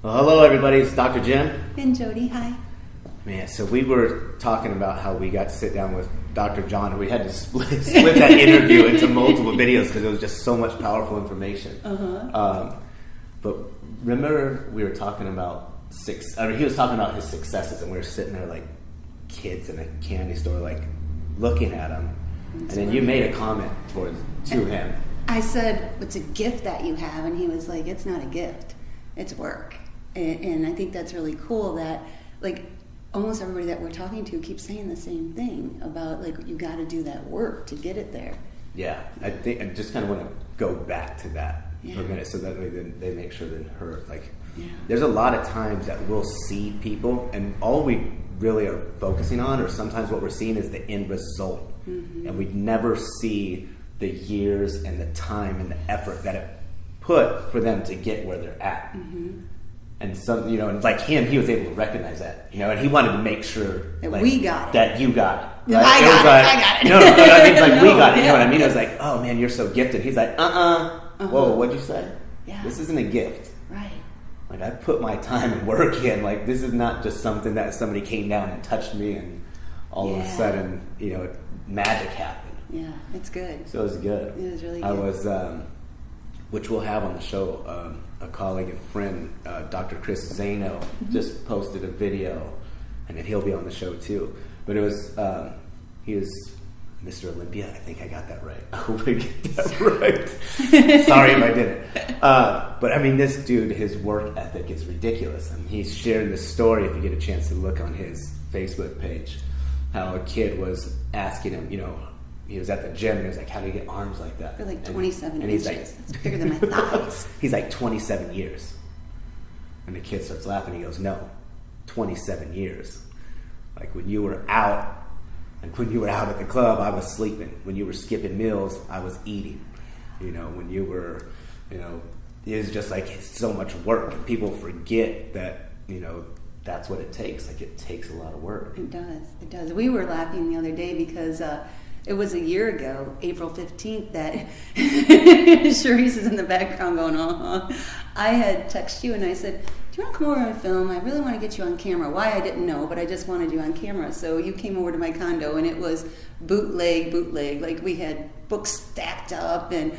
Well, hello everybody, it's Dr. Jim. And Jodie, hi. Man, so we were talking about how we got to sit down with Dr. John, and we had to split that interview into multiple videos because it was just so much powerful information. But remember we were talking about he was talking about his successes, and we were sitting there like kids in a candy store, like looking at him. And then you made a comment to him. I said, it's a gift that you have, and he was like, it's not a gift, it's work. And I think that's really cool that, like, almost everybody that we're talking to keeps saying the same thing about, like, you got to do that work to get it there. Yeah, I think I just kind of want to go back to that for a minute, so that way they make sure they're heard. Like, there's a lot of times that we'll see people, and all we really are focusing on, or sometimes what we're seeing, is the end result, and we never see the years and the time and the effort that it put for them to get where they're at. And some, and like him, he was able to recognize that, and he wanted to make sure that like, we got it. That you got it. Right? I got it. No, I mean, like, we got it. You know what I mean? I was like, oh man, you're so gifted. He's like, whoa, what'd you say? Yeah. This isn't a gift. Right. Like, I put my time and work in. Like, this is not just something that somebody came down and touched me, and all of a sudden, magic happened. Yeah, it's good. So it was good. It was really good. I was, which we'll have on the show, a colleague and friend, Dr. Chris Zano, just posted a video, and then he'll be on the show too. But it was, he was Mr. Olympia. I think I got that right. I hope I get that right. Sorry if I didn't. But I mean, this dude, his work ethic is ridiculous. I mean, he's sharing this story, if you get a chance to look on his Facebook page, how a kid was asking him, he was at the gym and he was like, how do you get arms like that? They're like 27 and inches. He's like, it's bigger than my thighs. He's like, 27 years. And the kid starts laughing. He goes, no, 27 years. Like, when you were out, at the club, I was sleeping. When you were skipping meals, I was eating. When you were, it was just like so much work. And people forget that, that's what it takes. Like, it takes a lot of work. It does. We were laughing the other day because it was a year ago, April 15th, that Charisse is in the background going, I had texted you and I said, do you want to come over and film? I really want to get you on camera. Why, I didn't know, but I just wanted you on camera. So you came over to my condo, and it was bootleg. Like, we had books stacked up, and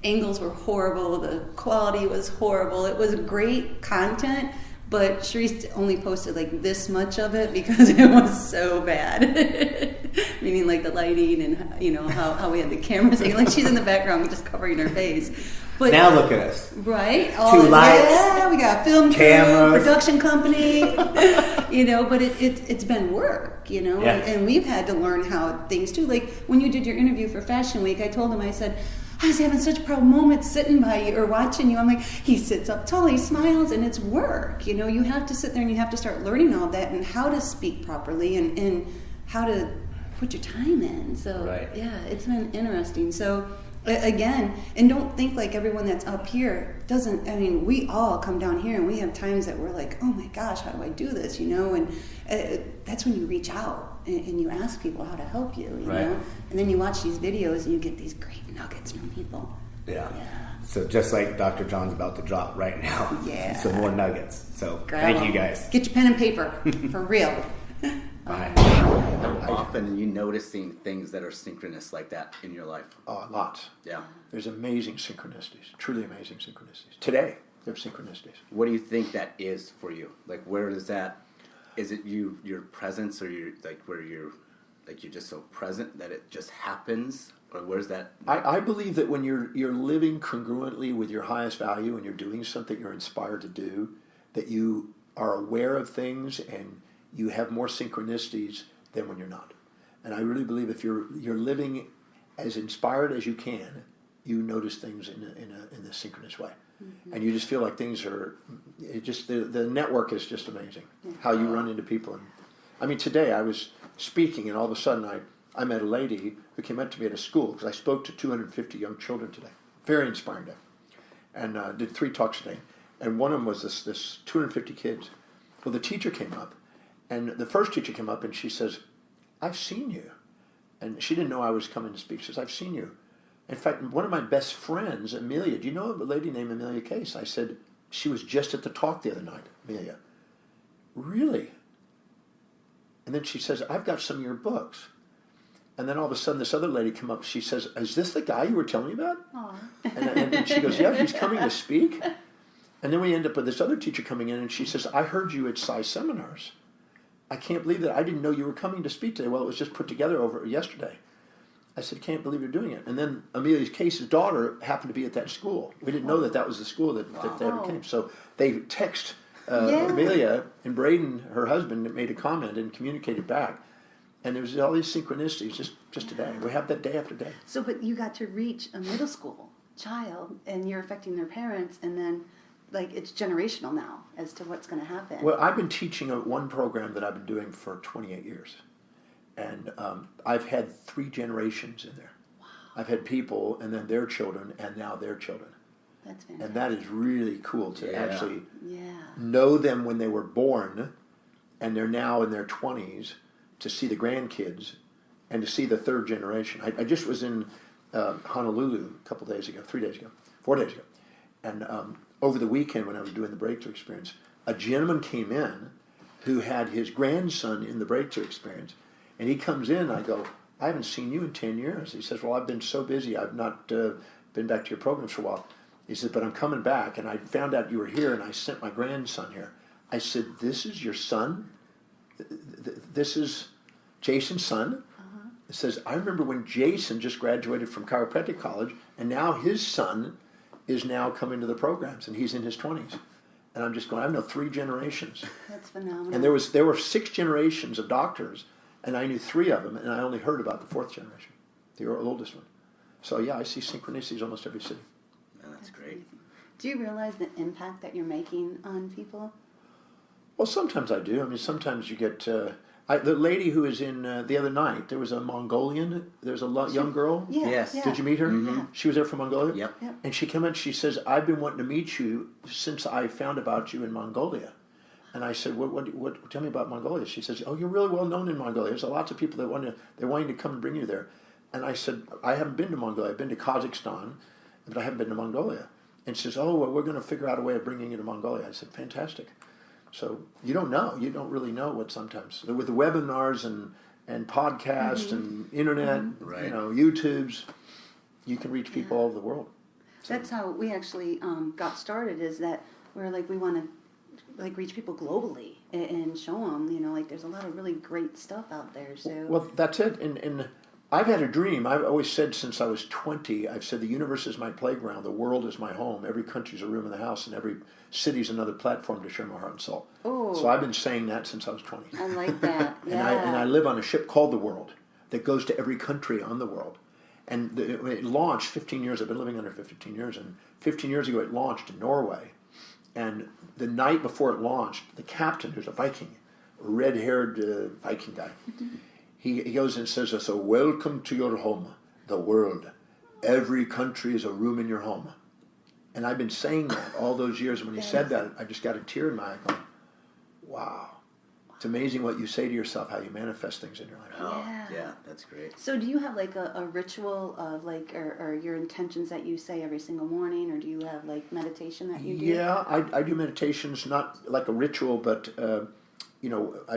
angles were horrible. The quality was horrible. It was great content, but Charisse only posted like this much of it because it was so bad. Meaning, like, the lighting and how we had the cameras. Like, she's in the background just covering her face. But now look at us. Right? Two lights. Yeah, we got a film cameras, crew, production company. But it's been work, and we've had to learn how things do. Like, when you did your interview for Fashion Week, I told him, I said, I was having such proud moments sitting by you or watching you. I'm like, he sits up tall, he smiles, and it's work. You have to sit there and you have to start learning all that and how to speak properly and how to put your time in. So, yeah, it's been interesting. So, again, and don't think like everyone that's up here doesn't. I mean, we all come down here and we have times that we're like, oh my gosh, how do I do this? And that's when you reach out and you ask people how to help you, you know? And then you watch these videos and you get these great nuggets from people. Yeah. So just like Dr. John's about to drop right now, some more nuggets. So thank you guys. Get your pen and paper, for real. Bye. How often are you noticing things that are synchronous like that in your life? Lots. Yeah. There's amazing synchronicities, truly amazing synchronicities. Today, there are synchronicities. What do you think that is for you? Like, where is that? Is it your presence, or you're just so present that it just happens? Or where's that? I believe that when you're living congruently with your highest value and you're doing something you're inspired to do, that you are aware of things and you have more synchronicities than when you're not. And I really believe if you're living as inspired as you can, you notice things in a synchronous way. And you just feel like things are, the network is just amazing. How you run into people. And I mean, today I was speaking and all of a sudden I met a lady who came up to me at a school because I spoke to 250 young children today. Very inspiring day. And did 3 talks today. And one of them was this 250 kids. Well, the teacher came up. And the first teacher came up and she says, I've seen you. And she didn't know I was coming to speak. She says, I've seen you. In fact, one of my best friends, Amelia, do you know a lady named Amelia Case? I said, she was just at the talk the other night, Amelia. Really? And then she says, I've got some of your books. And then all of a sudden this other lady come up, she says, is this the guy you were telling me about? And she goes, yeah, he's coming to speak. And then we end up with this other teacher coming in, and she says, I heard you at Sci Seminars. I can't believe that. I didn't know you were coming to speak today. Well, it was just put together over yesterday. I said, can't believe you're doing it. And then Amelia's Case's daughter happened to be at that school. We didn't know that was the school that they ever came. So they text Amelia, and Braden, her husband, made a comment and communicated back. And there was all these synchronicities just today. We have that day after day. So, but you got to reach a middle school child, and you're affecting their parents, and then, like, it's generational now as to what's going to happen. Well, I've been teaching one program that I've been doing for 28 years. And I've had 3 generations in there. Wow. I've had people, and then their children, and now their children. That's fantastic. And that is really cool to actually Yeah. know them when they were born, and they're now in their 20s, to see the grandkids, and to see the 3rd generation. I just was in Honolulu a couple days ago, 4 days ago. And over the weekend when I was doing the Breakthrough Experience, a gentleman came in who had his grandson in the Breakthrough Experience. And he comes in, I go, I haven't seen you in 10 years. He says, well, I've been so busy, I've not been back to your programs for a while. He says, but I'm coming back, and I found out you were here, and I sent my grandson here. I said, this is your son? This is Jason's son? It says, I remember when Jason just graduated from chiropractic college, and now his son is now coming to the programs, and he's in his 20s. And I'm just going, I know 3 generations. That's phenomenal. And there were 6 generations of doctors, and I knew 3 of them, and I only heard about the 4th generation, the oldest one. So yeah, I see synchronicities almost every city. Yeah, that's great. Amazing. Do you realize the impact that you're making on people? Well, sometimes I do. I mean, sometimes you get... the lady who was in the other night, there was a Mongolian, there's a young girl. Yeah. Yes. Yeah. Did you meet her? Yeah. She was there from Mongolia? Yep. Yep. And she came in, she says, I've been wanting to meet you since I found about you in Mongolia. And I said, what, tell me about Mongolia. She says, oh, you're really well known in Mongolia. There's lots of people that they're wanting to come and bring you there. And I said, I haven't been to Mongolia. I've been to Kazakhstan, but I haven't been to Mongolia. And she says, oh, well, we're going to figure out a way of bringing you to Mongolia. I said, fantastic. So you don't know. You don't really know what sometimes. With the webinars and podcasts and internet, Right. YouTubes, you can reach people all over the world. So, That's how we actually got started, is that we're like, we want to like reach people globally and show them, like there's a lot of really great stuff out there. So well, that's it. And I've had a dream. I've always said since I was 20, I've said the universe is my playground, the world is my home, every country's a room in the house, and every city's another platform to share my heart and soul. Oh. So I've been saying that since I was 20. I like that. Yeah. And I live on a ship called the World that goes to every country on the world. And it launched 15 years. I've been living under for 15 years. And 15 years ago, it launched in Norway. And the night before it launched, the captain, who's a Viking, a red-haired Viking guy, he goes and says, so welcome to your home, the world. Every country is a room in your home. And I've been saying that all those years. And when he said that, I just got a tear in my eye going, wow. It's amazing what you say to yourself, how you manifest things in your life. Oh, Yeah. yeah, that's great. So do you have like a ritual of like, or your intentions that you say every single morning, or do you have like meditation that you do? Yeah, I do meditations, not like a ritual, but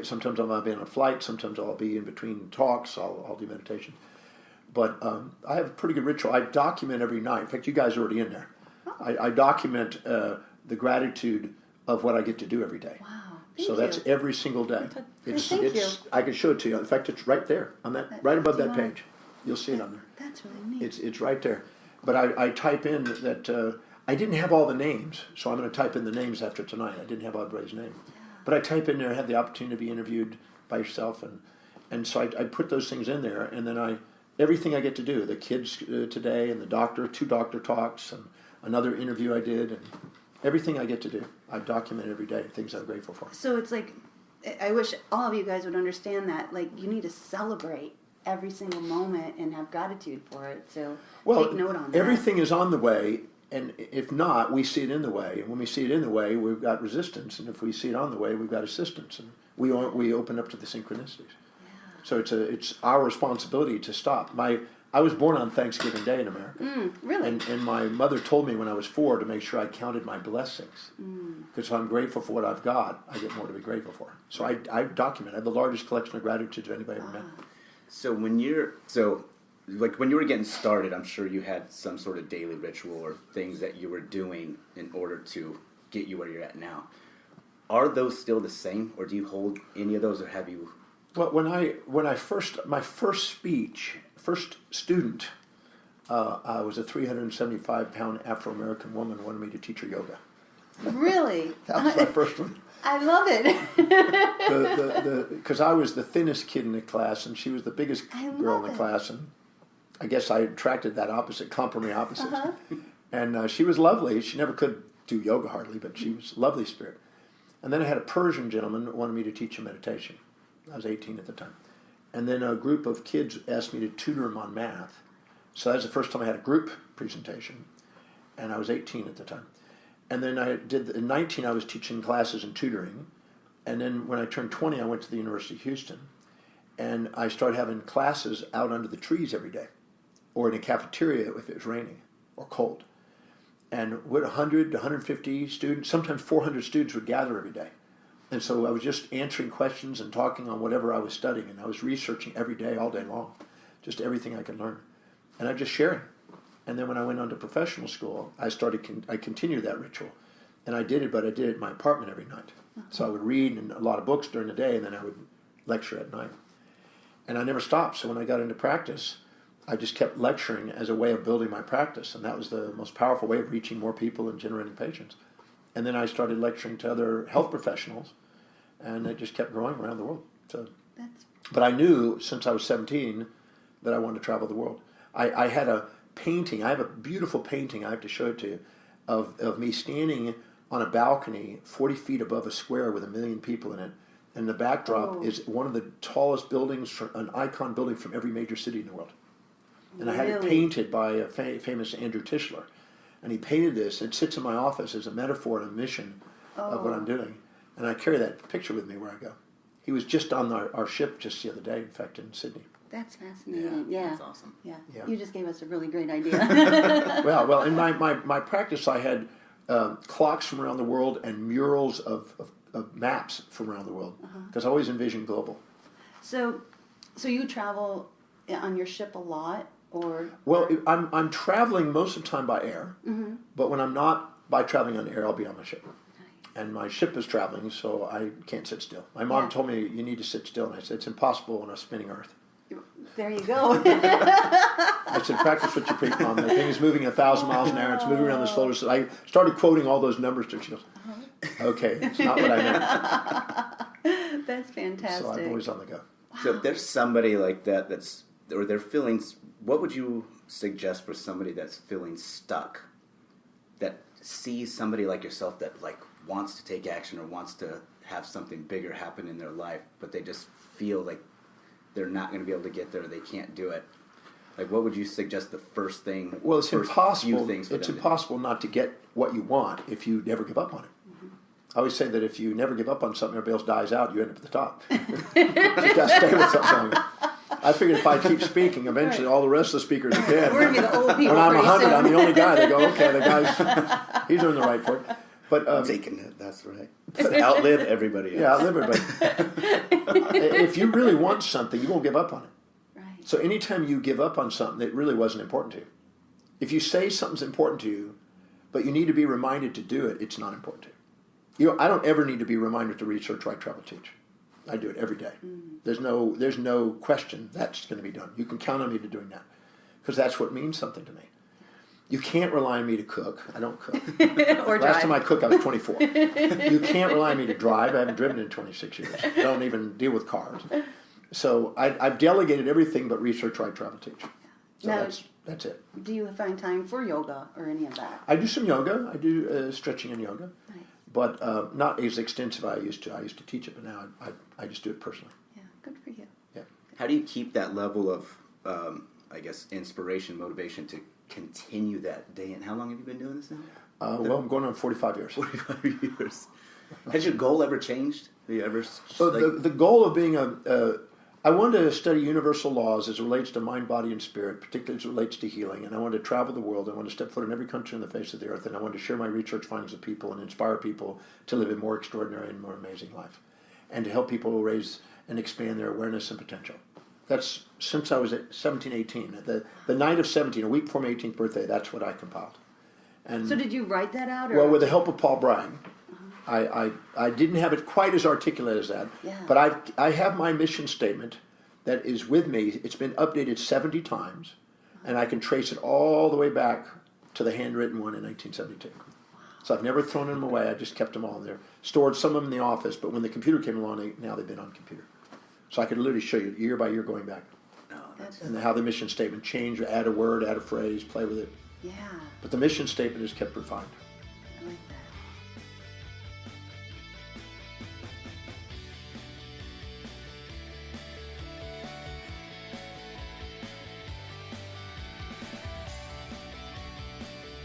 sometimes I'll be on a flight, sometimes I'll be in between talks, I'll do meditation. But I have a pretty good ritual. I document every night. In fact, you guys are already in there. Oh. I document the gratitude of what I get to do every day. Wow. So that's every single day. Thank you. I can show it to you. In fact, it's right there on that, right above Do you that want- page. You'll see it on there. That's really neat. It's right there. But I type in that I didn't have all the names, so I'm going to type in the names after tonight. I didn't have everybody's name. But I type in there, I had the opportunity to be interviewed by yourself, and so I put those things in there, and then everything I get to do, the kids today, and the doctor, 2 doctor talks, and another interview I did, and everything I get to do, I document every day, things I'm grateful for. So it's like, I wish all of you guys would understand that, like, you need to celebrate every single moment and have gratitude for it. So take note on that. Everything is on the way, and if not, we see it in the way. And when we see it in the way, we've got resistance, and if we see it on the way, we've got assistance, and we open up to the synchronicities. Yeah. So it's our responsibility to stop. My I was born on Thanksgiving Day in America. Really? And my mother told me when I was 4 to make sure I counted my blessings. Because if I'm grateful for what I've got, I get more to be grateful for. So I document. I have the largest collection of gratitude of anybody ever met. So when you were getting started, I'm sure you had some sort of daily ritual or things that you were doing in order to get you where you're at now. Are those still the same, or do you hold any of those, or have you? Well, my first speech, first student, I was a 375-pound Afro-American woman wanted me to teach her yoga. Really? That was my first one. I love it. Because I was the thinnest kid in the class, and she was the biggest girl in the class, and I guess I attracted that complement opposites. And she was lovely. She never could do yoga hardly, but she was a lovely spirit. And then I had a Persian gentleman who wanted me to teach him meditation. I was 18 at the time. And then a group of kids asked me to tutor them on math. So that was the first time I had a group presentation, and I was 18 at the time. And then in 19, I was teaching classes and tutoring. And then when I turned 20, I went to the University of Houston. And I started having classes out under the trees every day, or in a cafeteria if it was raining or cold. And 100 to 150 students, sometimes 400 students would gather every day. And so I was just answering questions and talking on whatever I was studying. And I was researching every day, all day long, just everything I could learn. And I just sharing. And then when I went on to professional school, I continued that ritual. And I did it, but I did it in my apartment every night. So I would read a lot of books during the day, and then I would lecture at night. And I never stopped. So when I got into practice, I just kept lecturing as a way of building my practice. And that was the most powerful way of reaching more people and generating patients. And then I started lecturing to other health professionals, and it just kept growing around the world. So, but I knew since I was 17 that I wanted to travel the world. I had a painting. I have a beautiful painting. I have to show it to you of me standing on a balcony 40 feet above a square with 1 million people in it. And the backdrop is one of the tallest buildings, an icon building from every major city in the world. And I had it painted by a famous Andrew Tischler. And he painted this. It sits in my office as a metaphor and a mission of what I'm doing. And I carry that picture with me where I go. He was just on our ship just the other day, in fact, in Sydney. That's fascinating. Yeah. That's awesome. Yeah. You just gave us a really great idea. well, in my practice, I had clocks from around the world and murals of maps from around the world, because I always envisioned global. So you travel on your ship a lot, or? Well, I'm traveling most of the time by air, but when I'm not by traveling on air, I'll be on my ship. And my ship is traveling, so I can't sit still. My mom told me, you need to sit still, and I said, it's impossible on a spinning Earth. There you go. I said, practice what you preach, Mom. The thing is moving 1,000 miles an hour. It's moving around the solar system. I started quoting all those numbers to her. She goes, okay, it's not what I meant. That's fantastic. So I'm always on the go. So if there's somebody like that or they're feeling, what would you suggest for somebody that's feeling stuck, that sees somebody like yourself that like wants to take action or wants to have something bigger happen in their life, but they just feel like they're not going to be able to get there, they can't do it? Like, what would you suggest the first thing? Well, it's impossible. It's impossible not to get what you want if you never give up on it. I always say that if you never give up on something, everybody else dies out, you end up at the top. You got to stay with something. I figured if I keep speaking, eventually all the rest of the speakers are dead. We're going to be the old people. When I'm 100, soon. I'm the only guy. They go, okay, the guy's he's doing the right for it. But taking it, that's right. Just outlive everybody else. Yeah, outlive everybody. If you really want something, you won't give up on it. Right. So anytime you give up on something that really wasn't important to you, if you say something's important to you, but you need to be reminded to do it, it's not important to you. I don't ever need to be reminded to research, write, travel, teach. I do it every day. There's no question that's going to be done. You can count on me to doing that, because that's what means something to me. You can't rely on me to cook. I don't cook. Or Last time I cooked, I was 24. You can't rely on me to drive. I haven't driven in 26 years. I don't even deal with cars. So I've delegated everything but research, write, travel, teach. So now, that's it. Do you find time for yoga or any of that? I do some yoga. I do stretching and yoga. Nice. But not as extensive as I used to. I used to teach it, but now I just do it personally. Yeah, good for you. Yeah. How do you keep that level of, I guess, inspiration, motivation to continue that day? And how long have you been doing this now? Well, I'm going on 45 years. 45 years. Has your goal ever changed? Have you ever? So the goal of being I wanted to study universal laws as it relates to mind, body, and spirit, particularly as it relates to healing. And I wanted to travel the world. I wanted to step foot in every country on the face of the earth. And I wanted to share my research findings with people and inspire people to live a more extraordinary and more amazing life. And to help people raise and expand their awareness and potential. That's since I was at 17, 18. The night of 17, a week before my 18th birthday, that's what I compiled. And So did you write that out? Or? well, with the help of Paul Bryan. I didn't have it quite as articulate as that, Yeah. but I have my mission statement that is with me. It's been updated 70 times, and I can trace it all the way back to the handwritten one in 1972. So I've never thrown them away. I just kept them all there, stored some of them in the office. But when the computer came along, now they've been on computer. So I could literally show you year by year going back, and how the mission statement changed, add a word, add a phrase, play with it. Yeah. But the mission statement is kept refined.